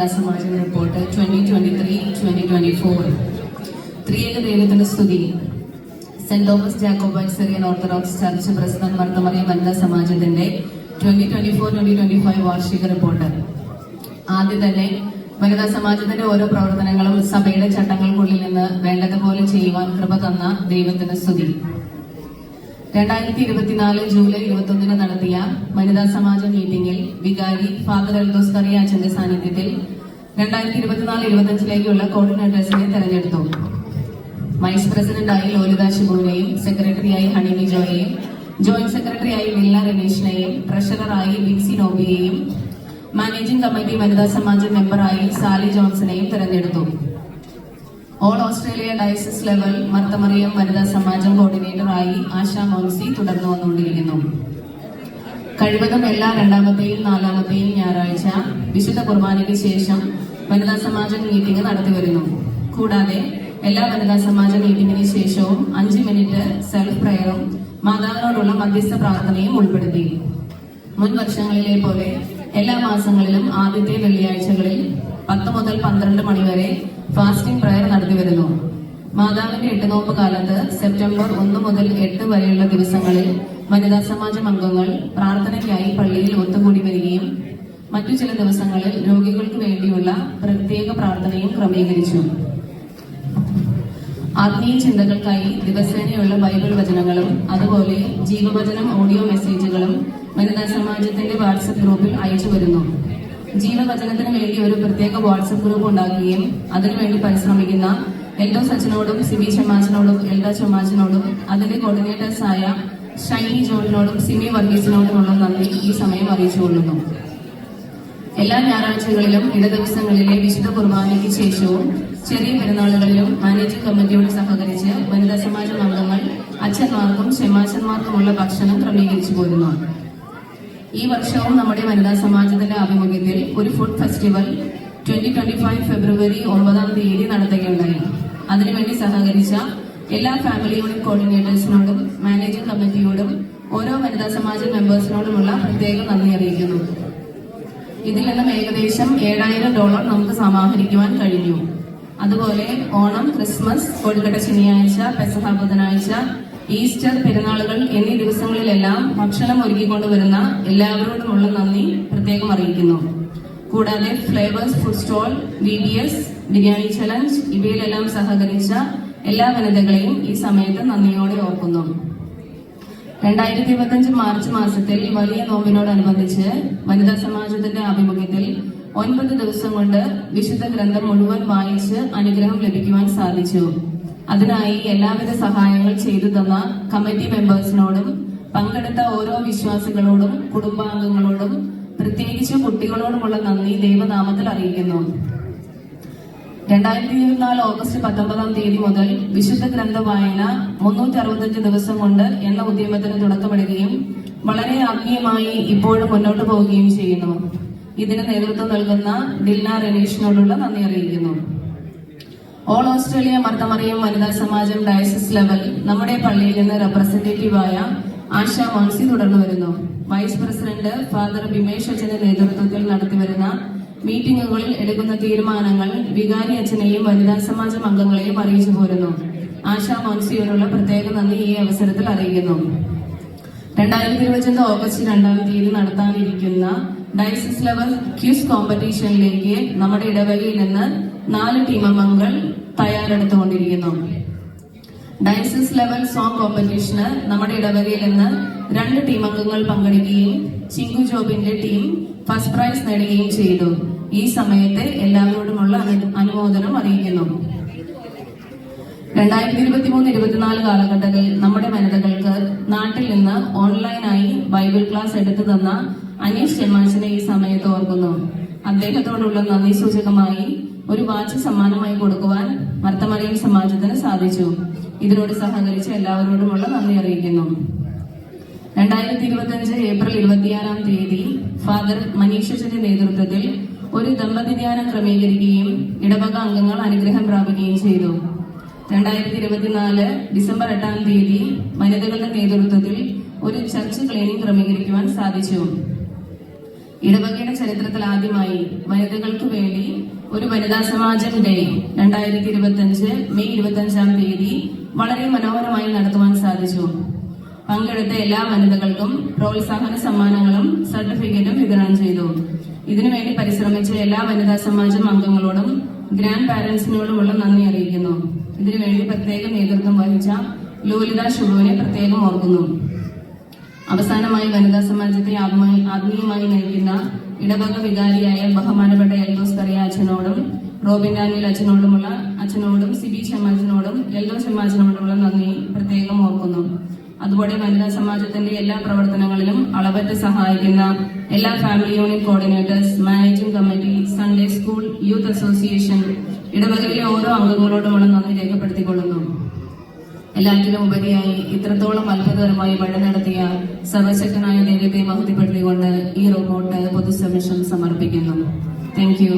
വനിതാ സമാജം റിപ്പോർട്ട് 2023-2024. ത്രിയേക ദൈവത്തിന്റെ സ്തുതി. Saint Thomas Jacobite Syrian orthodox church president Marth Mariam വനിതാ സമാജത്തിന്റെ 2024-2025 വാർഷിക റിപ്പോർട്ട്. ആദ്യം തന്നെ വനിതാ സമാജത്തിന്റെ ഓരോ പ്രവർത്തനങ്ങളും സഭയുടെ ചട്ടങ്ങൾക്കുള്ളിൽ നിന്ന് വേണ്ടതുപോലെ ചെയ്യുവാൻ കൃപ തന്ന ദൈവത്തിന് സ്തുതി. 2024 ജൂലൈ 21 നടത്തിയ വനിതാ സമാജ മീറ്റിംഗിൽ വികാരി ഫാദർ എൽദോസ് കറിയാച്ചന്റെ സാന്നിധ്യത്തിൽ 2024-25 കോർഡിനേറ്റേഴ്സിനെ തെരഞ്ഞെടുത്തു. വൈസ് പ്രസിഡന്റായി ലോലിത ഷിബുവിനെയും, സെക്രട്ടറിയായി ഹണിമി ജോയെയും, ജോയിന്റ് സെക്രട്ടറിയായി വില്ല രമേശിനെയും, ട്രഷററായി വിക്സി നോബിയെയും, മാനേജിംഗ് കമ്മിറ്റി വനിതാ സമാജ മെമ്പറായി സാലി ജോൺസണെയും തെരഞ്ഞെടുത്തു. All Australia diocese level Marth Mariam വനിതാ സമാജം കോർഡിനേറ്ററായി ആശ മോൻസി തുടർന്നു വന്നുകൊണ്ടിരിക്കുന്നു. കഴിവതും എല്ലാ രണ്ടാമത്തെയും നാലാമത്തെയും ഞായറാഴ്ച വിശുദ്ധ കുർബാനയ്ക്ക് ശേഷം വനിതാ സമാജം മീറ്റിംഗ് നടത്തിവരുന്നു. കൂടാതെ എല്ലാ വനിതാ സമാജ മീറ്റിംഗിന് ശേഷവും 5 മിനിറ്റ് സെൽഫ് പ്രയറും മാതാവിനോടുള്ള മധ്യസ്ഥ പ്രാർത്ഥനയും ഉൾപ്പെടുത്തി. മുൻ വർഷങ്ങളിലെ പോലെ എല്ലാ മാസങ്ങളിലും ആദ്യത്തെ വെള്ളിയാഴ്ചകളിൽ 10 മുതൽ 12 മണി വരെ ഫാസ്റ്റിംഗ് പ്രയർ നടത്തിവരുന്നു. മാതാവിന്റെ 8 നോമ്പ് കാലത്ത് സെപ്റ്റംബർ 1 മുതൽ 8 വരെയുള്ള ദിവസങ്ങളിൽ വനിതാ സമാജം അംഗങ്ങൾ പ്രാർത്ഥനയ്ക്കായി പള്ളിയിൽ ഒത്തുകൂടി വരികയും മറ്റു ചില ദിവസങ്ങളിൽ രോഗികൾക്ക് വേണ്ടിയുള്ള പ്രത്യേക പ്രാർത്ഥനയും ക്രമീകരിച്ചു. ആത്മീയ ചിന്തകൾക്കായി ദിവസേനയുള്ള ബൈബിൾ വചനങ്ങളും അതുപോലെ ജീവവചനം ഓഡിയോ മെസ്സേജുകളും വനിതാ സമാജത്തിന്റെ വാട്സപ്പ് ഗ്രൂപ്പിൽ അയച്ചു വരുന്നു. ജീവവചനത്തിന് വേണ്ടി ഒരു പ്രത്യേക വാട്സപ്പ് ഗ്രൂപ്പ് ഉണ്ടാക്കുകയും അതിനുവേണ്ടി പരിശ്രമിക്കുന്ന എൽദോ സച്ചിനോടും സിബി ചെമ്മാച്ചനോടും എൽദ ചെമ്മാച്ചനോടും അതിന്റെ കോർഡിനേറ്റേഴ്സായ ഷൈനി ജോണിനോടും സിമി വർഗീസിനോടുമുള്ള നന്ദി ഈ സമയം അറിയിച്ചുകൊള്ളുന്നു. എല്ലാ ഞായറാഴ്ചകളിലും ഇടദിവസങ്ങളിലെ വിശുദ്ധ കുർബാനയ്ക്ക് ശേഷവും ചെറിയ പെരുന്നാളുകളിലും മാനേജിംഗ് കമ്മിറ്റിയോട് സഹകരിച്ച് വനിതാ സമാജം അംഗങ്ങൾ അച്ഛന്മാർക്കും ചെമ്മാച്ചന്മാർക്കുമുള്ള ഭക്ഷണം ക്രമീകരിച്ചു പോരുന്നു. ഈ വർഷവും നമ്മുടെ വനിതാ സമാജത്തിന്റെ ആഭിമുഖ്യത്തിൽ ഒരു ഫുഡ് ഫെസ്റ്റിവൽ 2025 ഫെബ്രുവരി 9 നടത്തുകയുണ്ടായി. അതിനുവേണ്ടി സഹകരിച്ച എല്ലാ ഫാമിലി യൂണിറ്റ് കോർഡിനേറ്റേഴ്സിനോടും മാനേജിംഗ് കമ്മിറ്റിയോടും ഓരോ വനിതാ സമാജ മെമ്പേഴ്സിനോടുമുള്ള പ്രത്യേക നന്ദി അറിയിക്കുന്നു. ഇതിൽ നിന്നും ഏകദേശം $7,000 നമുക്ക് സമാഹരിക്കുവാൻ കഴിഞ്ഞു. അതുപോലെ ഓണം, ക്രിസ്മസ്, കൊഴുക്കട്ട ശനിയാഴ്ച, പെസഹ ബുധനാഴ്ച, ഈസ്റ്റർ, പെരുന്നാളുകൾ എന്നീ ദിവസങ്ങളിലെല്ലാം ഭക്ഷണം ഒരുക്കിക്കൊണ്ടുവരുന്ന എല്ലാവരോടുമുള്ള നന്ദി പ്രത്യേകം അറിയിക്കുന്നു. കൂടാതെ flavours food stall, VBS, biryani challenge ഇവയിലെല്ലാം സഹകരിച്ച എല്ലാ വനിതകളെയും ഈ സമയത്ത് നന്ദിയോടെ ഓർക്കുന്നു. 2025 മാർച്ച് മാസത്തിൽ വലിയ നോമ്പിനോടനുബന്ധിച്ച് വനിതാ സമാജത്തിന്റെ ആഭിമുഖ്യത്തിൽ 9 ദിവസം കൊണ്ട് വിശുദ്ധ ഗ്രന്ഥം മുഴുവൻ വായിച്ച് അനുഗ്രഹം ലഭിക്കുവാൻ സാധിച്ചു. അതിനായി എല്ലാവിധ സഹായങ്ങൾ ചെയ്തു തന്ന കമ്മിറ്റി മെമ്പേഴ്സിനോടും പങ്കെടുത്ത ഓരോ വിശ്വാസികളോടും കുടുംബാംഗങ്ങളോടും പ്രത്യേകിച്ച് കുട്ടികളോടുമുള്ള നന്ദി ദൈവനാമത്തിൽ അറിയിക്കുന്നു. 2024 ഓഗസ്റ്റ് 19 മുതൽ വിശുദ്ധ ഗ്രന്ഥ വായന 365 ദിവസം കൊണ്ട് എന്ന ഉദ്യമത്തിന് തുടക്കമിടുകയും വളരെ ആത്മീയമായി ഇപ്പോഴും മുന്നോട്ട് പോവുകയും ചെയ്യുന്നു. ഇതിന് നേതൃത്വം നൽകുന്ന ദിൽന റനീഷിനോടുള്ള നന്ദി അറിയിക്കുന്നു. ഓൾ ഓസ്ട്രേലിയ മർത്തമറിയം വനിതാ സമാജം ഡയസിസ് ലെവൽ നമ്മുടെ പള്ളിയിൽ നിന്ന് റെപ്രസെന്റേറ്റീവായ ആശ മോൻസി തുടർന്നു വരുന്നു. വൈസ് പ്രസിഡന്റ് ഫാദർ ബിമേഷ് അച്ഛന്റെ നേതൃത്വത്തിൽ നടത്തിവരുന്ന മീറ്റിംഗുകളിൽ എടുക്കുന്ന തീരുമാനങ്ങൾ വികാരി അച്ഛനെയും വനിതാ സമാജം അംഗങ്ങളെയും അറിയിച്ചു പോരുന്നു. ആശ മോൻസിയോടുള്ള പ്രത്യേക നന്ദി ഈ അവസരത്തിൽ അറിയിക്കുന്നു. 2025 ഓഗസ്റ്റ് 2 നടത്താനിരിക്കുന്ന ഡയസിസ് ലെവൽ ക്യൂസ് കോമ്പറ്റീഷനിലേക്ക് നമ്മുടെ ഇടവകയിൽ നിന്ന് 4 ടീം അംഗങ്ങൾ തയ്യാറെടുത്തുകൊണ്ടിരിക്കുന്നു. ഡയസിസ് ലെവൽ സോങ് കോമ്പറ്റീഷന് നമ്മുടെ ഇടവകയിൽ നിന്ന് 2 ടീം അംഗങ്ങൾ പങ്കെടുക്കുകയും ചിങ്കു ജോബിന്റെ ടീം ഫസ്റ്റ് പ്രൈസ് നേടുകയും ചെയ്തു. ഈ സമയത്ത് എല്ലാവരോടുമുള്ള അനുമോദനം അറിയിക്കുന്നു. 2023-24 കാലഘട്ടത്തിൽ നമ്മുടെ വനിതകൾക്ക് നാട്ടിൽ നിന്ന് ഓൺലൈനായി ബൈബിൾ ക്ലാസ് എടുത്തു തന്ന അനീഷ് ചെമ്മാച്ചനെ ഈ സമയത്ത് ഓർക്കുന്നു. അദ്ദേഹത്തോടുള്ള നന്ദി സൂചകമായി ഒരു വാച്ച് സമ്മാനമായി കൊടുക്കുവാൻ മർത്തമറിയം സമാജത്തിന് സാധിച്ചു. ഇതിനോട് സഹകരിച്ച എല്ലാവരോടുമുള്ള നന്ദി അറിയിക്കുന്നു. 2025 ഏപ്രിൽ 26 ഫാദർ മനീഷന്റെ നേതൃത്വത്തിൽ ഒരു ദമ്പതി ധ്യാനം ക്രമീകരിക്കുകയും ഇടവക അംഗങ്ങൾ അനുഗ്രഹം പ്രാപിക്കുകയും ചെയ്തു. 2024 ഡിസംബർ 8 വനിതകളുടെ നേതൃത്വത്തിൽ ഒരു ചർച്ച് ക്ലീനിംഗ് ക്രമീകരിക്കുവാൻ സാധിച്ചു. ഇടവകയുടെ ചരിത്രത്തിൽ ആദ്യമായി വനിതകൾക്ക് വേണ്ടി ഒരു വനിതാ സമാജം ഡേ 2025 മെയ് 25-ാം തീയതി വളരെ മനോഹരമായി നടത്തുവാൻ സാധിച്ചു. പങ്കെടുത്ത എല്ലാ വനിതകൾക്കും പ്രോത്സാഹന സമ്മാനങ്ങളും സർട്ടിഫിക്കറ്റും വിതരണം ചെയ്തു. ഇതിനുവേണ്ടി പരിശ്രമിച്ച എല്ലാ വനിതാ സമാജം അംഗങ്ങളോടും ഗ്രാൻഡ് പാരന്റ്സിനോടുമുള്ള നന്ദി അറിയിക്കുന്നു. ഇതിനുവേണ്ടി പ്രത്യേക നേതൃത്വം വഹിച്ച ലോലിത ശുഭുവിനെ പ്രത്യേകം ഓർക്കുന്നു. അവസാനമായി വനിതാ സമാജത്തെ ആത്മീയമായി നയിക്കുന്ന ഇടവക വികാരിയായ ബഹുമാനപ്പെട്ട എൽദോസ് കറിയ അച്ഛനോടും റോബിൻ ഡാനിയൽ അച്ഛനോടും സിബി ചെമ്മാച്ചനോടും എൽദോ ചെമ്മാച്ചനോടുമുള്ള നന്ദി പ്രത്യേകം ഓർക്കുന്നു. അതുപോലെ വനിതാ സമാജത്തിന്റെ എല്ലാ പ്രവർത്തനങ്ങളിലും അളവറ്റ് സഹായിക്കുന്ന എല്ലാ family unit coordinators, managing committee, Sunday school, youth association, ഇടവകയിലെ ഓരോ അംഗങ്ങളോടുമുള്ള നന്ദി രേഖപ്പെടുത്തിക്കൊള്ളുന്നു. എല്ലാറ്റിലും ഉപരിയായി ഇത്രത്തോളം അത്ഭുതകരമായി വഴി നടത്തിയ സർവശക്തനായ ദൈവത്തെ മഹത്വപ്പെടുത്തിക്കൊണ്ട് ഈ റിപ്പോർട്ട് പൊതുസംരക്ഷണം സമർപ്പിക്കുന്നു. Thank you.